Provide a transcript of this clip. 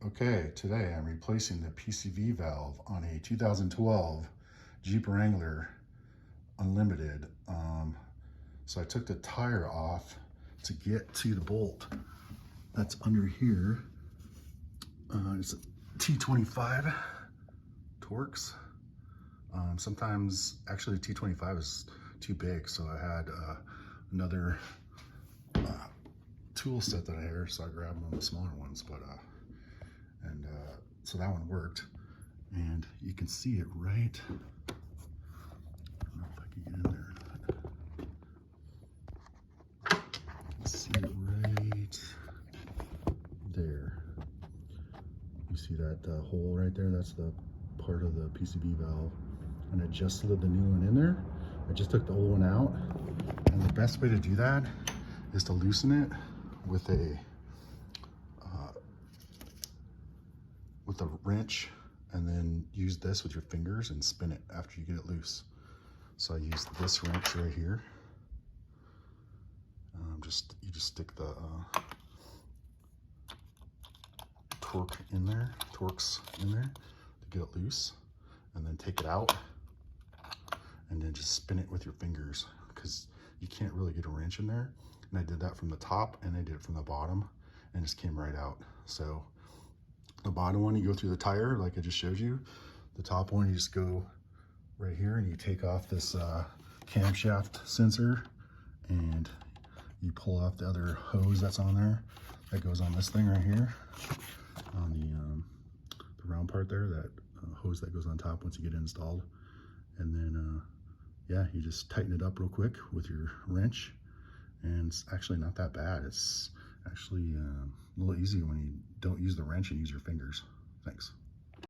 Okay, today I'm replacing the PCV valve on a 2012 Jeep Wrangler Unlimited. So I took the tire off to get to the bolt that's under here. It's a T25 Torx. Sometimes actually T25 is too big, so I had another tool set that I had, so I grabbed one of the smaller ones, so that one worked, and you can see it right. I don't know if I can get in there or not. You can see it right there. You see that hole right there? That's the part of the PCV valve, and I just slid the new one in there. I just took the old one out, and the best way to do that is to loosen it with a wrench, and then use this with your fingers and spin it after you get it loose. So I use this wrench right here. You just stick the Torx in there to get it loose, and then take it out, and then just spin it with your fingers, because you can't really get a wrench in there. And I did that from the top, and I did it from the bottom, and it just came right out. So the bottom one, you go through the tire like I just showed you. The top one, you just go right here, and you take off this camshaft sensor, and you pull off the other hose that's on there. That goes on this thing right here, on the round part there, that hose that goes on top once you get it installed. And then, yeah, you just tighten it up real quick with your wrench, and it's actually not that bad. It's actually a little easy when you don't use the wrench and use your fingers.